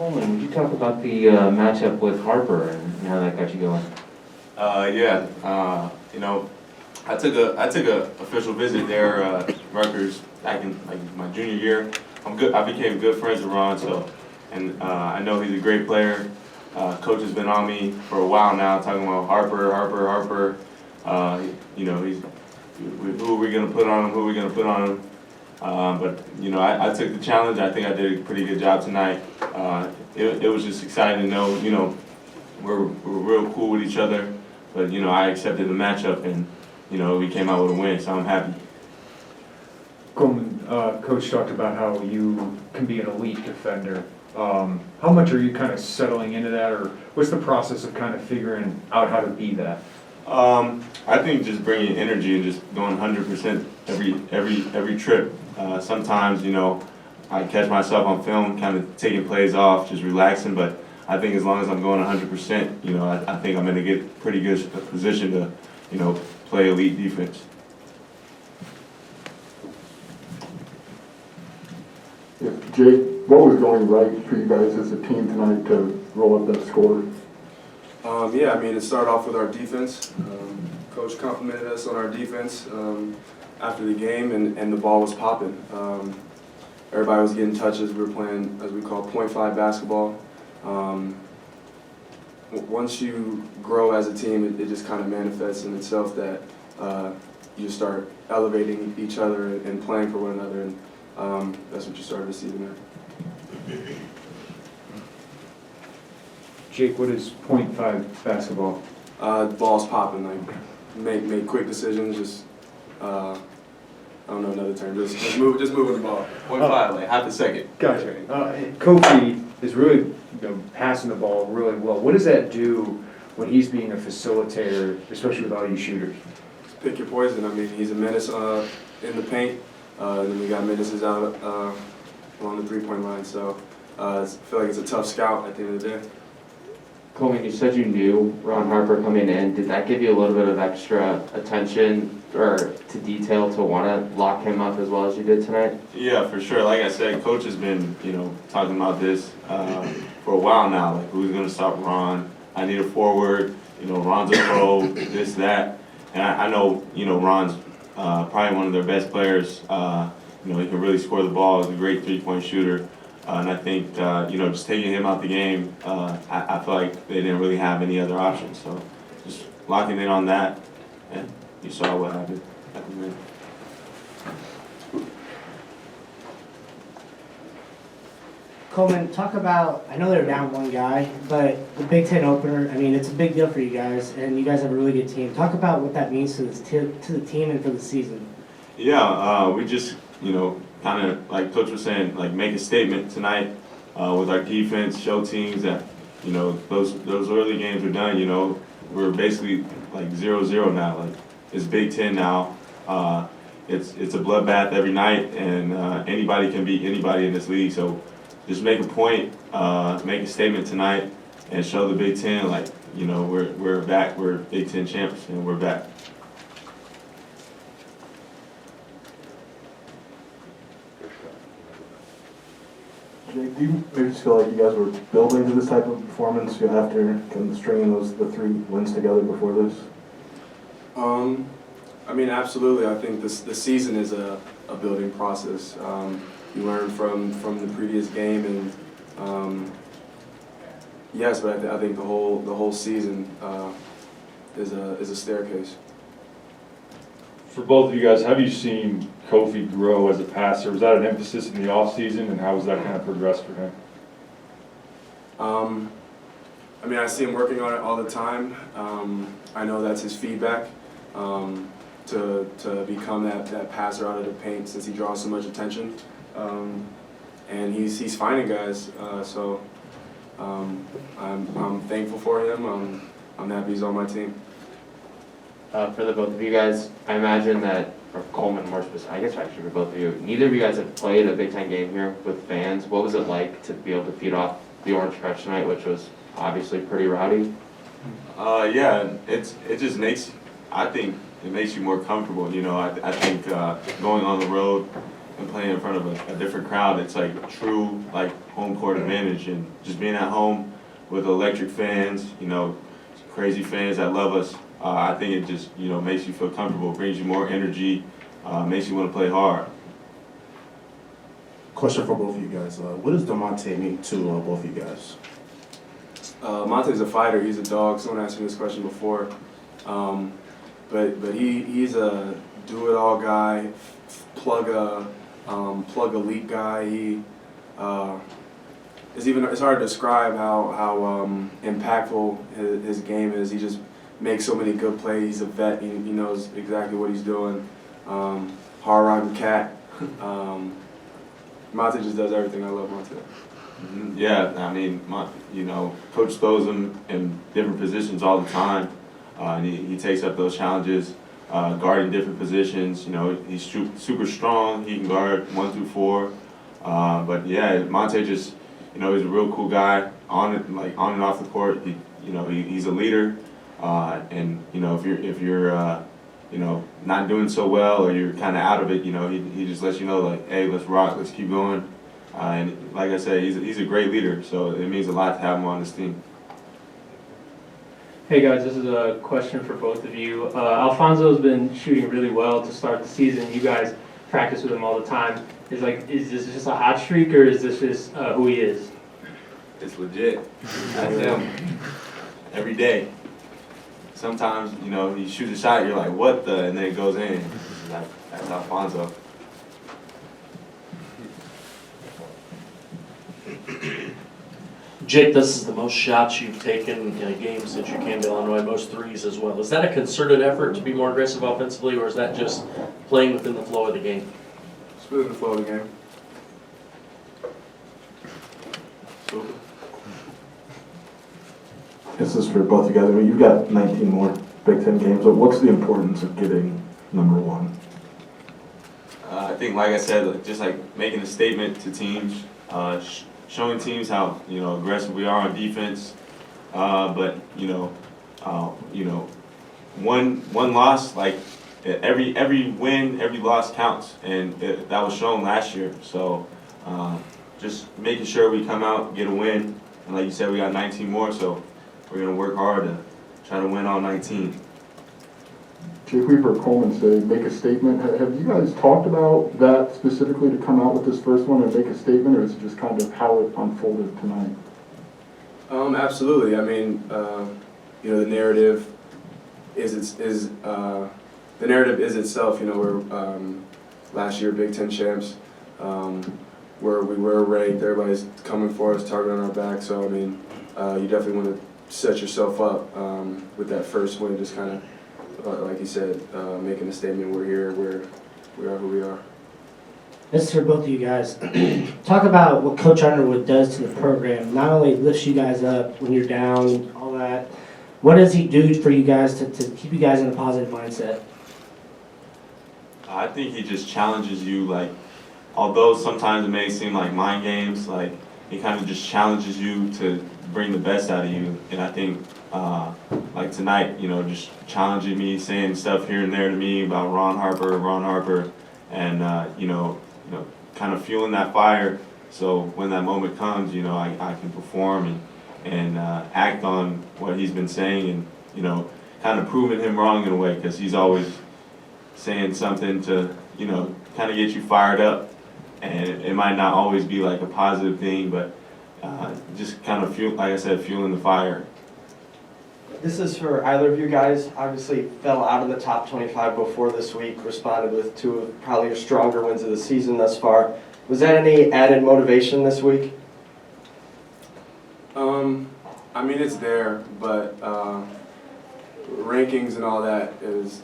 Coleman, would you talk about the matchup with Harper and how that got you going? You know, I took a official visit there, Rutgers, back in like my junior year. I became good friends with Ron, and I know he's a great player. Coach has been on me for a while now, talking about Harper. You know, who are we gonna put on him? Who are we gonna put on him? But you know, I took the challenge. I think I did a pretty good job tonight. It was just exciting to know, you know, we're real cool with each other. But you know, I accepted the matchup, and you know, we came out with a win, so I'm happy. Coleman, Coach talked about how you can be an elite defender. How much are you kind of settling into that, or what's the process of kind of figuring out how to be that? I think just bringing energy and just going 100% every trip. Sometimes, you know, I catch myself on film, kind of taking plays off, just relaxing. But I think as long as I'm going 100%, you know, I think I'm in a pretty good position to, you know, play elite defense. Yeah, Jake, what was going right for you guys as a team tonight to roll up that score? Yeah, I mean, it started off with our defense. Coach complimented us on our defense after the game, and the ball was popping. Everybody was getting touches. We were playing, as we call, .5 basketball. Once you grow as a team, it just kind of manifests in itself that you start elevating each other and playing for one another, and that's what you started to see tonight. Jake, what is .5 basketball? Ball's popping, like make quick decisions, just I don't know another term, just moving the ball. .5, like half a second. Gotcha. Kofi is really, you know, passing the ball really well. What does that do when he's being a facilitator, especially with all you shooters? Pick your poison. I mean, he's a menace in the paint, and then we got menaces out along the three-point line. So I feel like it's a tough scout at the end of the day. Coleman, you said you knew Ron Harper coming in. Did that give you a little bit of extra attention or to detail to want to lock him up as well as you did tonight? Yeah, for sure. Like I said, Coach has been, you know, talking about this for a while now. Like, who's going to stop Ron? I need a forward. You know, Ron's a pro. This, that, and I know, you know, Ron's probably one of their best players. You know, he can really score the ball. He's a great three-point shooter. And I think, you know, just taking him out the game, I feel like they didn't really have any other options. So just locking in on that, and you saw what happened at the end. Coleman, talk about, I know they're down one guy, but the Big Ten opener, I mean, it's a big deal for you guys, and you guys have a really good team. Talk about what that means to the team and for the season. Yeah, we just, you know, kind of like Coach was saying, like make a statement tonight with our defense, show teams that, you know, those early games are done. You know, we're basically like 0-0 now. Like it's Big Ten now. It's a bloodbath every night, and anybody can beat anybody in this league. So just make a point, make a statement tonight, and show the Big Ten like, you know, we're back. We're Big Ten champs, and we're back. Jake, do you maybe just feel like you guys were building to this type of performance after kind of stringing the 3 wins together before this? I mean, absolutely. I think the season is a building process. You learn from the previous game, and yes, but I think the whole season is a staircase. For both of you guys, have you seen Kofi grow as a passer? Was that an emphasis in the offseason, and how was that kind of progressed for him? I mean, I see him working on it all the time. I know that's his feedback to become that passer out of the paint, since he draws so much attention. And he's finding guys. So I'm thankful for him. I'm happy he's on my team. For the both of you guys, I imagine that, or Coleman more specific, I guess actually for both of you, neither of you guys have played a Big Ten game here with fans. What was it like to be able to feed off the Orange Crush tonight, which was obviously pretty rowdy? Yeah, it just makes, I think it makes you more comfortable. You know, I think going on the road and playing in front of a different crowd, it's like true like home court advantage, and just being at home with electric fans, you know, crazy fans that love us. I think it just, you know, makes you feel comfortable, brings you more energy, makes you want to play hard. Question for both of you guys. What does DeMonte mean to both of you guys? Monte's a fighter. He's a dog. Someone asked me this question before, but he's a do-it-all guy, plug elite guy. It's hard to describe how impactful his game is. He just makes so many good plays. He's a vet. He knows exactly what he's doing. Hard-rocking cat. Monte just does everything. I love Monte. Yeah, I mean, you know, Coach throws him in different positions all the time, and he takes up those challenges, guarding different positions. You know, he's super strong. He can guard 1 through 4. But yeah, Monte just, you know, he's a real cool guy on and off the court. He's a leader, and you know, if you're you know, not doing so well or you're kind of out of it, you know, he just lets you know, like, hey, let's rock, let's keep going. And like I said, he's a great leader, so it means a lot to have him on this team. Hey guys, this is a question for both of you. Alfonso's been shooting really well to start the season. You guys practice with him all the time. Is this just a hot streak, or is this just who he is? It's legit. That's him. Every day. Sometimes, you know, he shoots a shot, you're like, what the? And then it goes in. That's Alfonso. Jake, this is the most shots you've taken in a game since you came to Illinois, most threes as well. Is that a concerted effort to be more aggressive offensively, or is that just playing within the flow of the game? It's within the flow of the game. This is for both of you guys. I mean, you've got 19 more Big Ten games, but what's the importance of getting number 1? I think, like I said, just like making a statement to teams, showing teams how, you know, aggressive we are on defense. But you know, one loss, like every win, every loss counts, and that was shown last year. So just making sure we come out, get a win, and like you said, we got 19 more, so we're gonna work hard to try to win all 19. Jake, we've heard Coleman say, make a statement. Have you guys talked about that specifically to come out with this first one and make a statement, or is it just kind of how it unfolded tonight? Absolutely. I mean, you know, the narrative is itself. You know, we're last year Big Ten champs, where we were ranked. Everybody's coming for us, target on our back. So I mean, you definitely want to set yourself up with that first win. Just kind of, like you said, making a statement. We're here. We are who we are. This is for both of you guys. Talk about what Coach Underwood does to the program. Not only lifts you guys up when you're down, all that. What does he do for you guys to keep you guys in a positive mindset? I think he just challenges you, like, although sometimes it may seem like mind games, like, he kind of just challenges you to bring the best out of you. And I think, like tonight, you know, just challenging me, saying stuff here and there to me about Ron Harper, and, you know, kind of fueling that fire. So when that moment comes, you know, I can perform and act on what he's been saying, and, you know, kind of proving him wrong in a way, because he's always saying something to, you know, kind of get you fired up. And it might not always be like a positive thing, but just kind of like I said, fueling the fire. This is for either of you guys. Obviously fell out of the top 25 before this week, responded with 2 of probably your stronger wins of the season thus far. Was that any added motivation this week? I mean, it's there, but rankings and all that is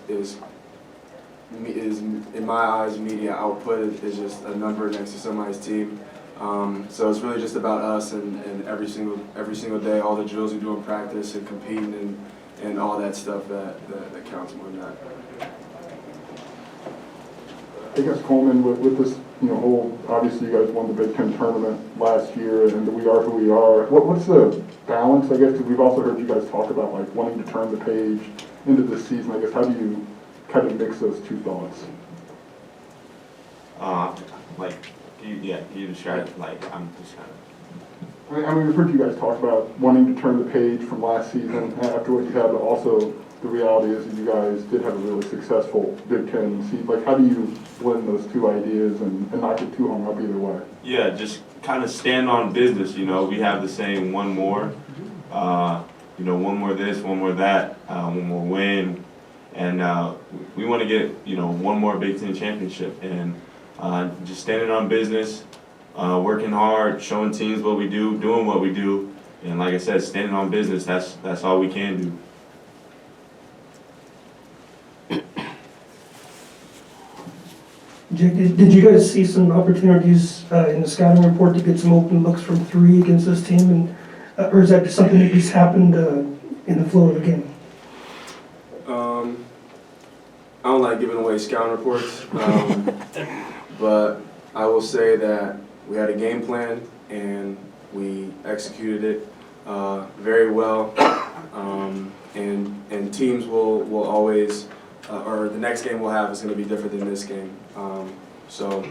in my eyes, media output is just a number next to somebody's team. So it's really just about us and every single day, all the drills we do in practice and competing and all that stuff that counts more than that. I guess Coleman, with this, you know, whole, obviously you guys won the Big Ten tournament last year, and we are who we are. What's the balance, I guess, because we've also heard you guys talk about like wanting to turn the page into this season. I guess, how do you kind of mix those two thoughts? like, give you the strategy, like, I'm just kind of. I mean, we've heard you guys talk about wanting to turn the page from last season after what you had, but also the reality is that you guys did have a really successful Big Ten season. Like, how do you blend those two ideas and not get too hung up either way? Yeah, just kind of stand on business, you know. We have the saying, one more, you know, one more this, one more that, one more win. And we want to get, you know, one more Big Ten championship. And just standing on business, working hard, showing teams what we do, doing what we do. And like I said, standing on business, that's all we can do. Jake, did you guys see some opportunities in the scouting report to get some open looks from three against this team, and or is that just something that just happened in the flow of the game? I don't like giving away scouting reports, but I will say that we had a game plan and we executed it very well, and teams will always, or the next game we'll have is going to be different than this game. So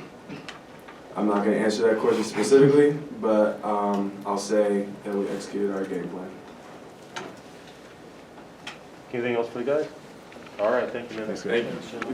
I'm not going to answer that question specifically, but I'll say that we executed our game plan. Anything else for the guys? All right, thank you, man. Thank you.